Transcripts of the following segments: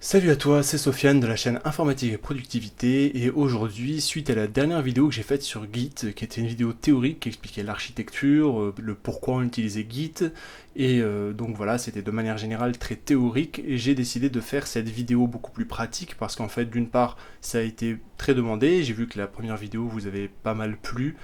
Salut à toi, c'est Sofiane de la chaîne Informatique et Productivité et aujourd'hui, suite à la dernière vidéo que j'ai faite sur Git, qui était une vidéo théorique qui expliquait l'architecture, le pourquoi on utilisait Git et donc voilà, c'était de manière générale très théorique et j'ai décidé de faire cette vidéo beaucoup plus pratique parce qu'en fait d'une part ça a été très demandé, j'ai vu que la première vidéo vous avait pas mal plu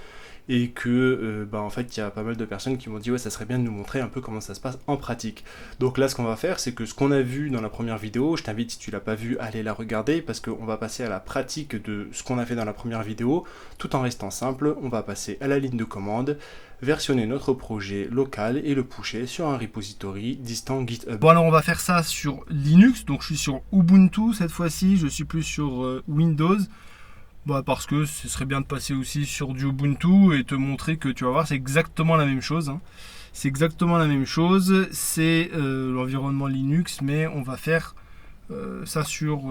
et que en fait il y a pas mal de personnes qui m'ont dit ouais ça serait bien de nous montrer un peu comment ça se passe en pratique. Donc là ce qu'on va faire c'est que ce qu'on a vu dans la première vidéo, je t'invite si tu l'as pas vu à aller la regarder parce qu'on va passer à la pratique de ce qu'on a fait dans la première vidéo tout en restant simple. On va passer à la ligne de commande, versionner notre projet local et le pusher sur un repository distant GitHub. Bon alors on va faire ça sur Linux, donc je suis sur Ubuntu cette fois-ci, je suis plus sur Windows. Parce que ce serait bien de passer aussi sur du Ubuntu et te montrer que tu vas voir c'est exactement la même chose. C'est exactement la même chose, c'est l'environnement Linux, mais on va faire ça sur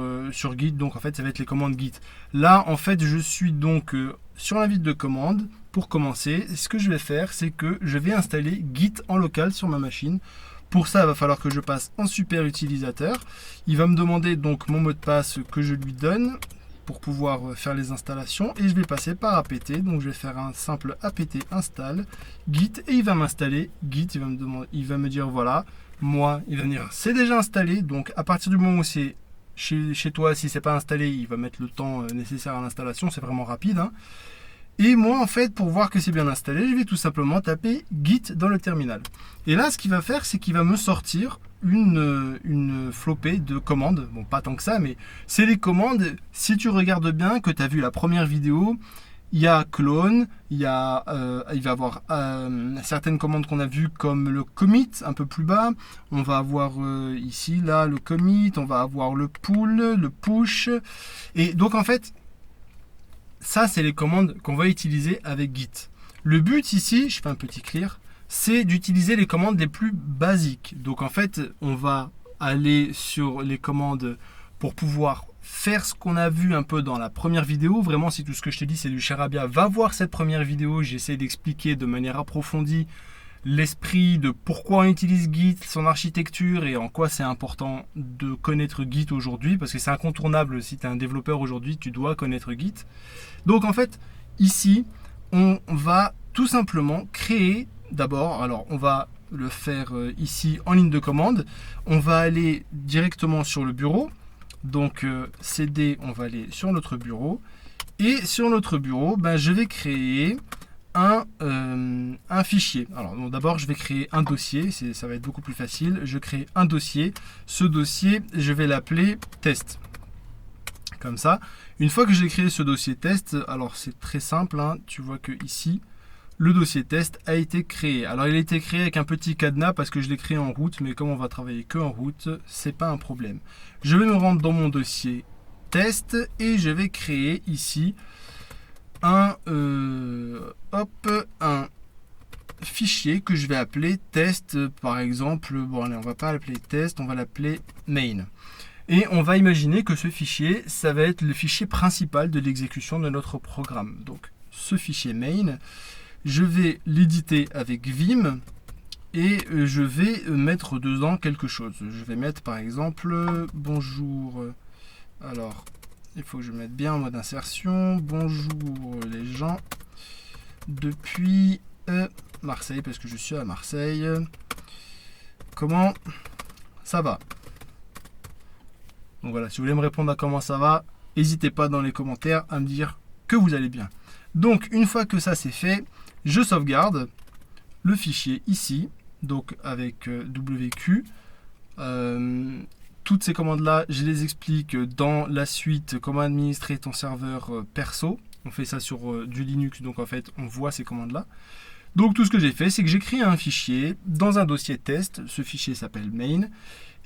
Git, donc en fait ça va être les commandes Git. Là en fait je suis donc sur l'invite de commande. Pour commencer, ce que je vais faire c'est que je vais installer Git en local sur ma machine. Pour ça, il va falloir que je passe en super utilisateur. Il va me demander donc mon mot de passe que je lui donne pour pouvoir faire les installations et je vais passer par apt, donc je vais faire un simple apt install git et il va m'installer git, il va me dire voilà, moi il va me dire c'est déjà installé, donc à partir du moment où c'est chez toi, si c'est pas installé, il va mettre le temps nécessaire à l'installation, c'est vraiment rapide. Et moi, en fait, pour voir que c'est bien installé, je vais tout simplement taper Git dans le terminal. Et là, ce qu'il va faire, c'est qu'il va me sortir une flopée de commandes. Bon, pas tant que ça, mais c'est les commandes. Si tu regardes bien, que tu as vu la première vidéo, il y a clone, il va y avoir certaines commandes qu'on a vues comme le commit un peu plus bas. On va avoir ici, là, le commit, on va avoir le pull, le push. Et donc, en fait, ça, c'est les commandes qu'on va utiliser avec Git. Le but ici, je fais un petit clear, c'est d'utiliser les commandes les plus basiques. Donc en fait, on va aller sur les commandes pour pouvoir faire ce qu'on a vu un peu dans la première vidéo. Vraiment, si tout ce que je te dis, c'est du charabia, va voir cette première vidéo. J'essaie d'expliquer de manière approfondie l'esprit de pourquoi on utilise Git, son architecture et en quoi c'est important de connaître Git aujourd'hui, parce que c'est incontournable. Si tu es un développeur aujourd'hui, tu dois connaître Git. Donc en fait, ici, on va tout simplement créer d'abord, alors on va le faire ici en ligne de commande, on va aller directement sur le bureau, donc cd, on va aller sur notre bureau, et sur notre bureau, je vais créer un fichier. Alors d'abord je vais créer un dossier, ça va être beaucoup plus facile. Je crée un dossier, ce dossier je vais l'appeler test, comme ça. Une fois que j'ai créé ce dossier test, alors c'est très simple, tu vois que ici le dossier test a été créé. Alors il a été créé avec un petit cadenas parce que je l'ai créé en route, mais comme on va travailler que en route, c'est pas un problème. Je vais me rendre dans mon dossier test et je vais créer ici un fichier que je vais appeler test, par exemple. Bon allez, on va pas l'appeler test, on va l'appeler main. Et on va imaginer que ce fichier, ça va être le fichier principal de l'exécution de notre programme. Donc ce fichier main, je vais l'éditer avec Vim et je vais mettre dedans quelque chose. Je vais mettre par exemple bonjour. Alors il faut que je mette bien en mode insertion. Bonjour les gens depuis Marseille, parce que je suis à Marseille. Comment ça va? Donc voilà, si vous voulez me répondre à comment ça va, n'hésitez pas dans les commentaires à me dire que vous allez bien. Donc une fois que ça c'est fait, je sauvegarde le fichier ici, donc avec WQ. Toutes ces commandes-là, je les explique dans la suite, comment administrer ton serveur perso. On fait ça sur du Linux, donc en fait, on voit ces commandes-là. Donc tout ce que j'ai fait, c'est que j'ai créé un fichier dans un dossier test. Ce fichier s'appelle main.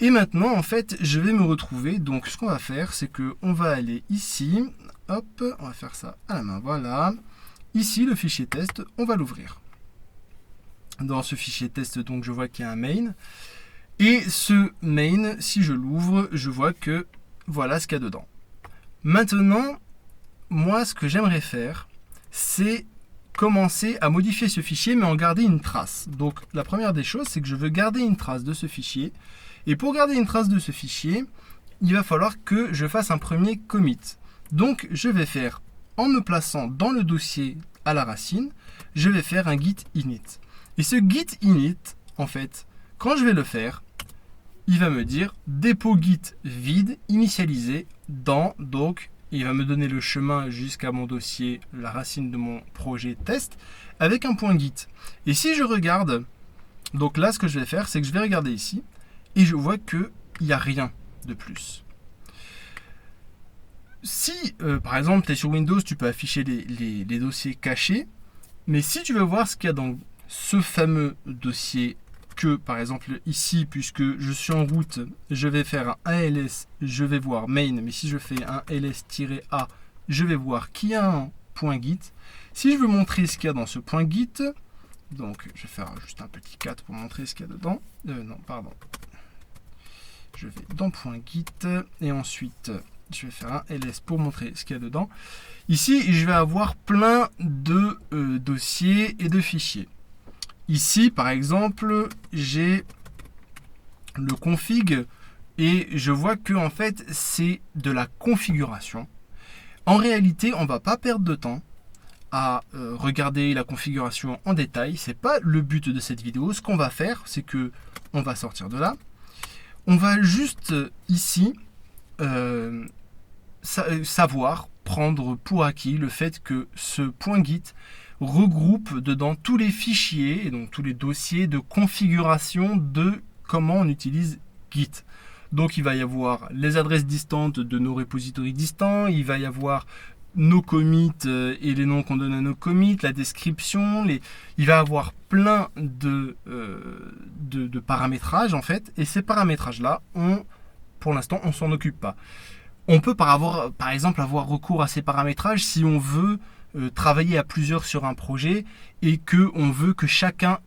Et maintenant, en fait, je vais me retrouver. Donc ce qu'on va faire, c'est qu'on va aller ici. Hop, on va faire ça à la main, voilà. Ici, le fichier test, on va l'ouvrir. Dans ce fichier test, donc je vois qu'il y a un main. Et ce main, si je l'ouvre, je vois que voilà ce qu'il y a dedans. Maintenant, moi, ce que j'aimerais faire, c'est commencer à modifier ce fichier, mais en garder une trace. Donc, la première des choses, c'est que je veux garder une trace de ce fichier. Et pour garder une trace de ce fichier, il va falloir que je fasse un premier commit. Donc, je vais faire, en me plaçant dans le dossier à la racine, je vais faire un git init. Et ce git init, en fait, quand je vais le faire, il va me dire dépôt git vide initialisé dans, donc, il va me donner le chemin jusqu'à mon dossier, la racine de mon projet test, avec un point git. Et si je regarde, donc là, ce que je vais faire, c'est que je vais regarder ici, et je vois qu'il n'y a rien de plus. Si, par exemple, tu es sur Windows, tu peux afficher les dossiers cachés, mais si tu veux voir ce qu'il y a dans ce fameux dossier, que par exemple ici, puisque je suis en route, je vais faire un ls, je vais voir main, mais si je fais un ls-a, je vais voir qu'il y a un point git. Si je veux montrer ce qu'il y a dans ce point git, donc je vais faire juste un petit cat pour montrer ce qu'il y a dedans. Non, pardon. Je vais dans point git et ensuite je vais faire un ls pour montrer ce qu'il y a dedans. Ici, je vais avoir plein de dossiers et de fichiers. Ici, par exemple, j'ai le config et je vois que en fait, c'est de la configuration. En réalité, on ne va pas perdre de temps à regarder la configuration en détail. Ce n'est pas le but de cette vidéo. Ce qu'on va faire, c'est que on va sortir de là. On va juste ici savoir, prendre pour acquis le fait que ce point git regroupe dedans tous les fichiers et donc tous les dossiers de configuration de comment on utilise Git. Donc il va y avoir les adresses distantes de nos repositories distants, il va y avoir nos commits et les noms qu'on donne à nos commits, la description, il va y avoir plein de paramétrages en fait, et ces paramétrages là, pour l'instant on s'en occupe pas. On peut par exemple avoir recours à ces paramétrages si on veut travailler à plusieurs sur un projet et que on veut que chacun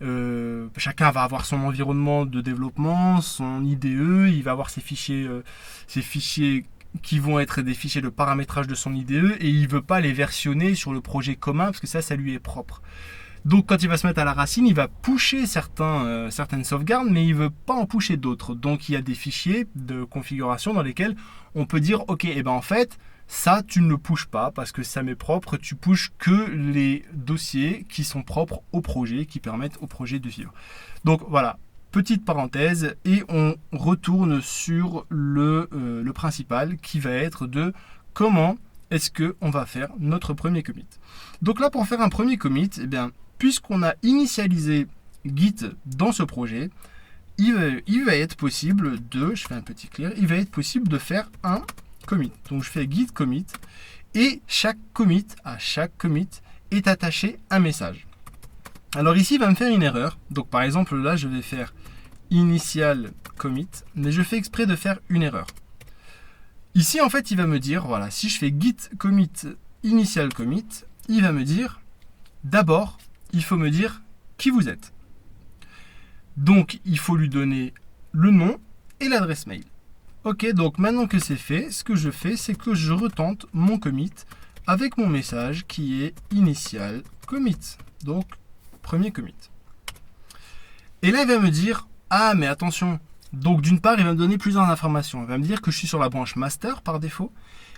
va avoir son environnement de développement, son IDE, il va avoir ses fichiers qui vont être des fichiers de paramétrage de son IDE et il ne veut pas les versionner sur le projet commun parce que ça lui est propre. Donc quand il va se mettre à la racine, il va pusher certaines sauvegardes, mais il ne veut pas en pusher d'autres. Donc il y a des fichiers de configuration dans lesquels on peut dire ok, et ben en fait, ça tu ne le pushes pas parce que ça m'est propre, tu pushes que les dossiers qui sont propres au projet, qui permettent au projet de vivre. Donc voilà, petite parenthèse, et on retourne sur le principal qui va être de comment est-ce qu'on va faire notre premier commit. Donc là, pour faire un premier commit, eh bien, puisqu'on a initialisé Git dans ce projet, il va être possible je fais un petit clear, il va être possible de faire un commit. Donc je fais git commit et à chaque commit est attaché un message. Alors ici, il va me faire une erreur. Donc par exemple, là, je vais faire initial commit, mais je fais exprès de faire une erreur. Ici, en fait, il va me dire, voilà, si je fais git commit initial commit, il va me dire, d'abord, il faut me dire qui vous êtes. Donc, il faut lui donner le nom et l'adresse mail. Ok, donc maintenant que c'est fait, ce que je fais, c'est que je retente mon commit avec mon message qui est initial commit. Donc, premier commit. Et là, il va me dire, ah, mais attention. Donc, d'une part, il va me donner plusieurs informations. Il va me dire que je suis sur la branche master par défaut.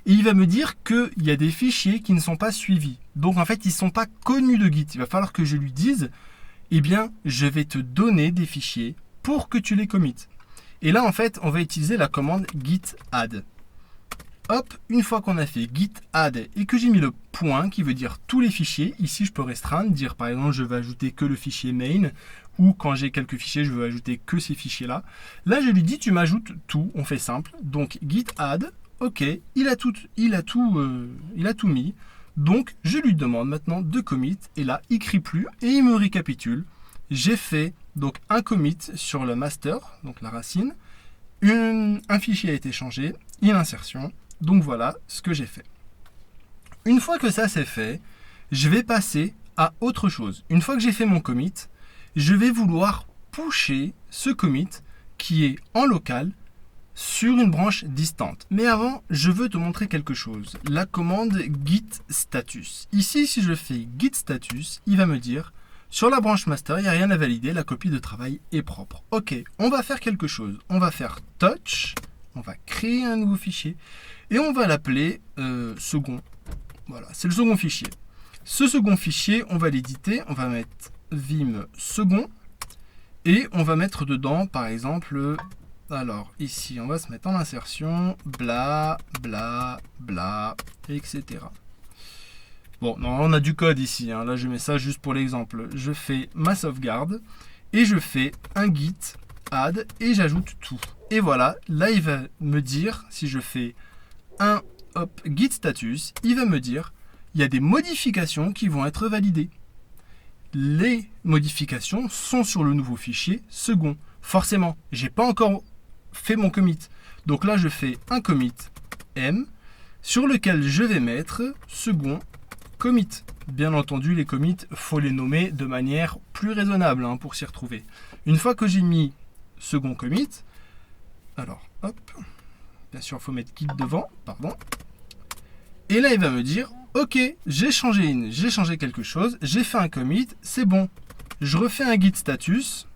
Et il va me dire qu'il y a des fichiers qui ne sont pas suivis. Donc, en fait, ils ne sont pas connus de Git. Il va falloir que je lui dise, eh bien, je vais te donner des fichiers pour que tu les commites. Et là, en fait, on va utiliser la commande git add. Hop, une fois qu'on a fait git add et que j'ai mis le point qui veut dire tous les fichiers, ici je peux restreindre, dire par exemple je veux ajouter que le fichier main, ou quand j'ai quelques fichiers, je veux ajouter que ces fichiers-là. Là, je lui dis tu m'ajoutes tout, on fait simple. Donc git add, ok, il a tout mis. Donc je lui demande maintenant de commit, et là il crie plus et il me récapitule. J'ai fait donc un commit sur le master, donc la racine, un fichier a été changé, une insertion, donc voilà ce que j'ai fait. Une fois que ça c'est fait, je vais passer à autre chose. Une fois que j'ai fait mon commit, je vais vouloir pusher ce commit qui est en local sur une branche distante. Mais avant, je veux te montrer quelque chose. La commande git status. Ici, si je fais git status, il va me dire sur la branche master, il n'y a rien à valider, la copie de travail est propre. Ok, on va faire quelque chose. On va faire touch on va créer un nouveau fichier et on va l'appeler second. Voilà, c'est le second fichier. Ce second fichier, on va l'éditer, on va mettre vim second et on va mettre dedans, par exemple, alors ici, on va se mettre en insertion, bla, bla, bla, etc. Bon, non, on a du code ici, hein. Là je mets ça juste pour l'exemple. Je fais ma sauvegarde et je fais un git add et j'ajoute tout. Et voilà, là il va me dire, si je fais un git status, il va me dire, il y a des modifications qui vont être validées. Les modifications sont sur le nouveau fichier second. Forcément, j'ai pas encore fait mon commit. Donc là, je fais un commit m sur lequel je vais mettre second commit. Bien entendu, les commits, faut les nommer de manière plus raisonnable hein, pour s'y retrouver. Une fois que j'ai mis second commit, alors hop, bien sûr, il faut mettre git devant, pardon. Et là, il va me dire, ok, j'ai changé quelque chose, j'ai fait un commit, c'est bon. Je refais un git status.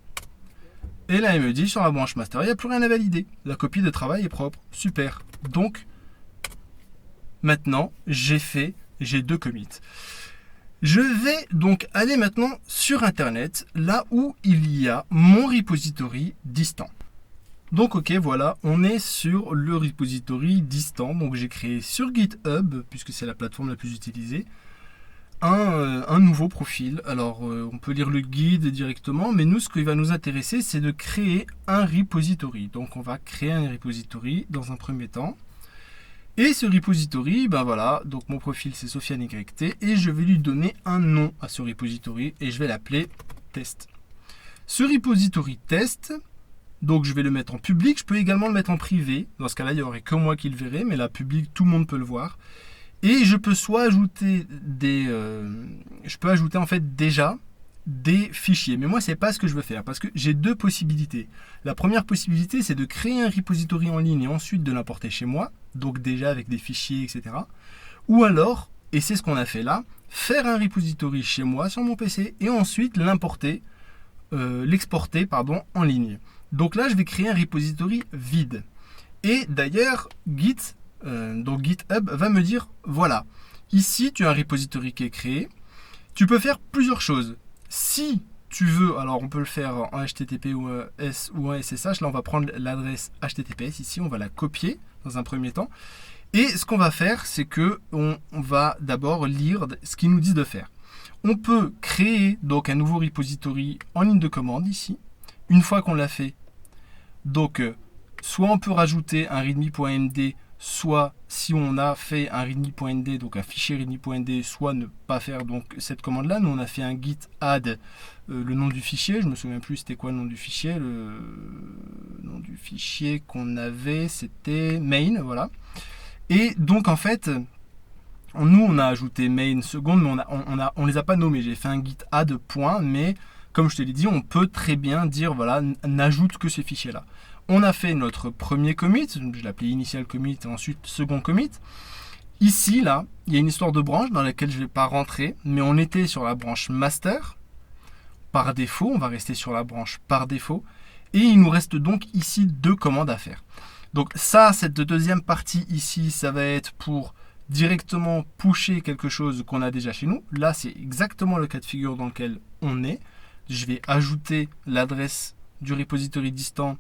Et là, il me dit, sur la branche master, il n'y a plus rien à valider. La copie de travail est propre. Super. Donc, maintenant, j'ai 2 commits. Je vais donc aller maintenant sur Internet, là où il y a mon repository distant. Donc ok, voilà, on est sur le repository distant. Donc j'ai créé sur GitHub, puisque c'est la plateforme la plus utilisée, un nouveau profil. Alors on peut lire le guide directement, mais nous ce qui va nous intéresser, c'est de créer un repository. Donc on va créer un repository dans un premier temps. Et ce repository, ben voilà, donc mon profil c'est Sofiane YT et je vais lui donner un nom à ce repository et je vais l'appeler test. Ce repository test, donc je vais le mettre en public, je peux également le mettre en privé. Dans ce cas-là, il n'y aurait que moi qui le verrai, mais là, public, tout le monde peut le voir. Et je peux soit ajouter en fait déjà des fichiers. Mais moi, c'est pas ce que je veux faire parce que j'ai 2 possibilités. La première possibilité, c'est de créer un repository en ligne et ensuite de l'importer chez moi, donc déjà avec des fichiers, etc. Ou alors, et c'est ce qu'on a fait là, faire un repository chez moi sur mon PC et ensuite l'exporter en ligne. Donc là, je vais créer un repository vide. Et d'ailleurs, donc GitHub va me dire, voilà, ici tu as un repository qui est créé. Tu peux faire plusieurs choses. Si tu veux, alors on peut le faire en HTTP ou en SSH. Là, on va prendre l'adresse HTTPS. Ici, on va la copier dans un premier temps. Et ce qu'on va faire, c'est que on va d'abord lire ce qu'ils nous disent de faire. On peut créer donc un nouveau repository en ligne de commande ici. Une fois qu'on l'a fait, donc soit on peut rajouter un readme.md, soit si on a fait un readme.md, donc un fichier readme.md, soit ne pas faire donc cette commande là. Nous on a fait un git add le nom du fichier, je me souviens plus c'était quoi le nom du fichier. Le nom du fichier qu'on avait c'était main, voilà. Et donc en fait nous on a ajouté main seconde, mais on les a pas nommés. J'ai fait un git add point, mais comme je te l'ai dit, on peut très bien dire, voilà, n'ajoute que ces fichiers-là. On a fait notre premier commit, je l'appelais initial commit, et ensuite second commit. Ici, là, il y a une histoire de branche dans laquelle je ne vais pas rentrer, mais on était sur la branche master. Par défaut, on va rester sur la branche par défaut. Et il nous reste donc ici 2 commandes à faire. Donc ça, cette deuxième partie ici, ça va être pour directement pusher quelque chose qu'on a déjà chez nous. Là, c'est exactement le cas de figure dans lequel on est. Je vais ajouter l'adresse du repository distant.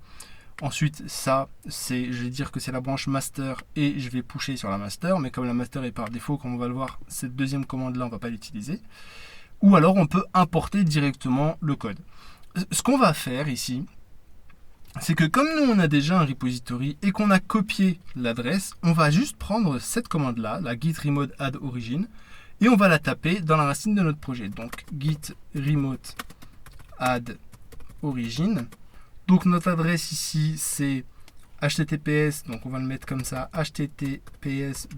Ensuite, ça, je vais dire que c'est la branche master et je vais pusher sur la master. Mais comme la master est par défaut, comme on va le voir, cette deuxième commande-là, on ne va pas l'utiliser. Ou alors, on peut importer directement le code. Ce qu'on va faire ici, c'est que comme nous, on a déjà un repository et qu'on a copié l'adresse, on va juste prendre cette commande-là, la git remote add origin, et on va la taper dans la racine de notre projet. Donc, git remote add origin. Donc notre adresse ici c'est https, donc on va le mettre comme ça, https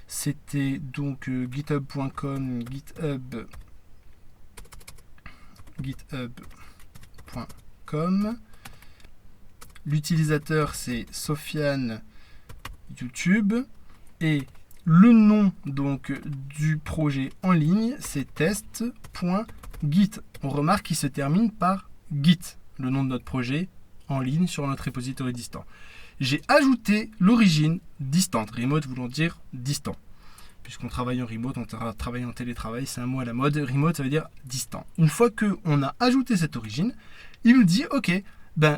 c'était donc github.com, github.com. L'utilisateur c'est Sofiane YouTube et le nom donc du projet en ligne c'est test.git. On remarque qu'il se termine par git, le nom de notre projet en ligne sur notre repository distant. J'ai ajouté l'origine distante, remote voulant dire distant. Puisqu'on travaille en remote, on travaille en télétravail, c'est un mot à la mode. Remote, ça veut dire distant. Une fois qu'on a ajouté cette origine, il nous dit, ok,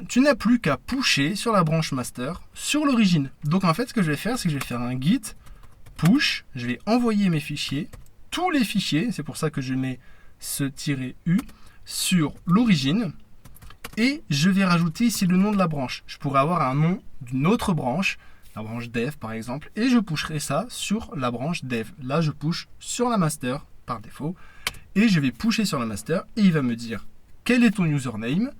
tu n'as plus qu'à pusher sur la branche master sur l'origine. Donc en fait, ce que je vais faire, c'est que je vais faire un git push, je vais envoyer mes fichiers, tous les fichiers, c'est pour ça que je mets ce "-u" sur l'origine, et je vais rajouter ici le nom de la branche. Je pourrais avoir un nom d'une autre branche, la branche dev par exemple, et je pusherai ça sur la branche dev. Là, je push sur la master par défaut, et je vais pusher sur la master, et il va me dire quel est ton username,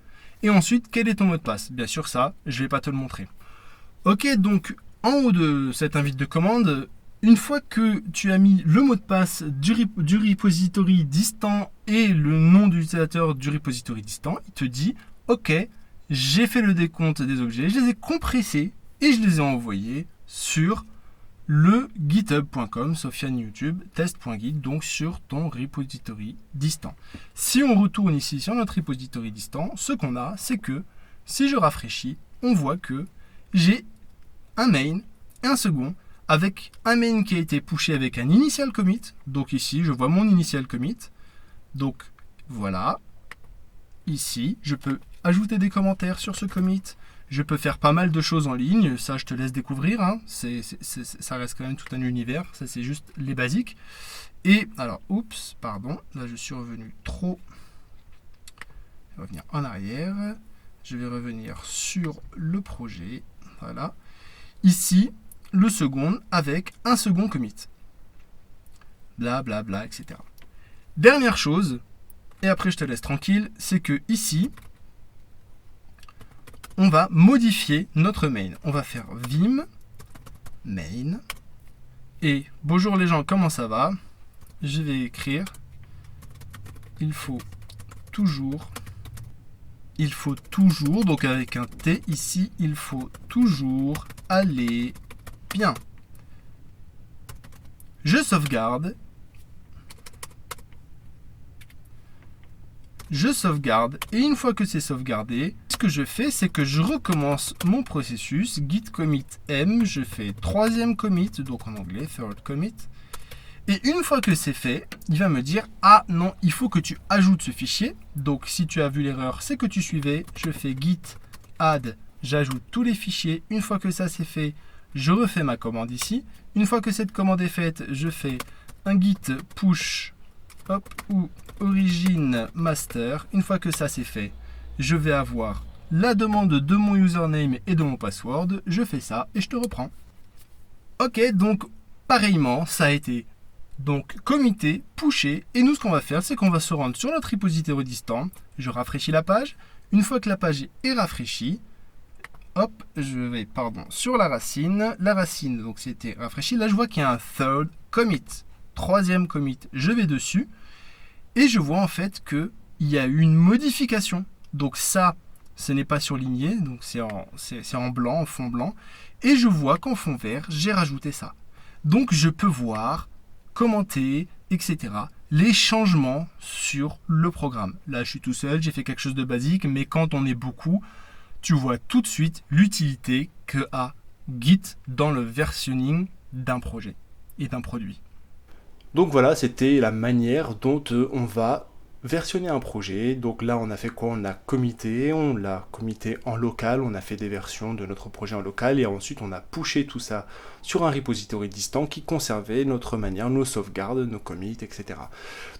et ensuite quel est ton mot de passe. Bien sûr, ça, je ne vais pas te le montrer. Ok, donc en haut de cette invite de commande, une fois que tu as mis le mot de passe du repository distant et le nom de l'utilisateur du repository distant, il te dit « Ok, j'ai fait le décompte des objets, je les ai compressés et je les ai envoyés sur le github.com, Sofiane YouTube, test.git, donc sur ton repository distant. » Si on retourne ici sur notre repository distant, ce qu'on a, c'est que si je rafraîchis, on voit que j'ai un main et un second, avec un main qui a été pushé avec un initial commit. Donc ici, je vois mon initial commit. Donc voilà. Ici, je peux ajouter des commentaires sur ce commit. Je peux faire pas mal de choses en ligne. Ça, je te laisse découvrir. Hein. Ça reste quand même tout un univers. Ça, c'est juste les basiques. Et alors, oups, pardon. Là, je suis revenu trop. Je vais revenir en arrière. Je vais revenir sur le projet. Voilà. Ici, le second avec un second commit. Blablabla, bla, etc. Dernière chose, et après je te laisse tranquille, c'est que ici, on va modifier notre main. On va faire vim main. Et bonjour les gens, comment ça va? Je vais écrire il faut toujours, donc avec un T ici, il faut toujours aller bien. Je sauvegarde. Et une fois que c'est sauvegardé, ce que je fais, c'est que je recommence mon processus. Git commit M, je fais troisième commit, donc en anglais, third commit. Et une fois que c'est fait, il va me dire, ah non, il faut que tu ajoutes ce fichier. Donc si tu as vu l'erreur, c'est que tu suivais. Je fais git add, j'ajoute tous les fichiers. Une fois que ça c'est fait, je refais ma commande ici. Une fois que cette commande est faite, je fais un git push ou origin master. Une fois que ça c'est fait, je vais avoir la demande de mon username et de mon password. Je fais ça et je te reprends. Ok, donc pareillement, ça a été donc commité, pushé. Et nous, ce qu'on va faire, c'est qu'on va se rendre sur notre repository distant. Je rafraîchis la page. Une fois que la page est rafraîchie, hop, je vais, sur la racine. La racine, donc c'était rafraîchi. Là, je vois qu'il y a un third commit. Troisième commit, je vais dessus. Et je vois en fait qu'il y a eu une modification. Donc ça, ce n'est pas surligné. Donc c'est en blanc, en fond blanc. Et je vois qu'en fond vert, j'ai rajouté ça. Donc je peux voir, commenter, etc. les changements sur le programme. Là, je suis tout seul, j'ai fait quelque chose de basique. Mais quand on est beaucoup, tu vois tout de suite l'utilité que a Git dans le versionning d'un projet et d'un produit. Donc voilà, c'était la manière dont on va versionner un projet. Donc là, on a fait quoi? On l'a commité en local, on a fait des versions de notre projet en local et ensuite on a pushé tout ça sur un repository distant qui conservait notre manière, nos sauvegardes, nos commits, etc.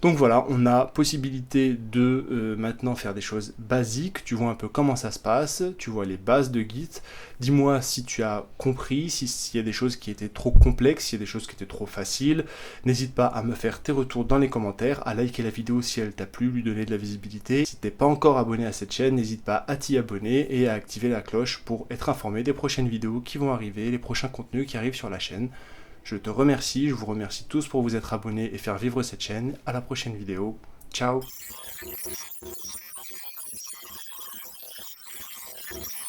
Donc voilà, on a possibilité de maintenant faire des choses basiques. Tu vois un peu comment ça se passe, tu vois les bases de Git. Dis-moi si tu as compris, s'il y a des choses qui étaient trop complexes, s'il y a des choses qui étaient trop faciles. N'hésite pas à me faire tes retours dans les commentaires, à liker la vidéo si elle t'a plu, lui donner de la visibilité. Si t'es pas encore abonné à cette chaîne, n'hésite pas à t'y abonner et à activer la cloche pour être informé des prochaines vidéos qui vont arriver, les prochains contenus qui arrivent sur la chaîne. Je te remercie, je vous remercie tous pour vous être abonnés et faire vivre cette chaîne. À la prochaine vidéo. Ciao!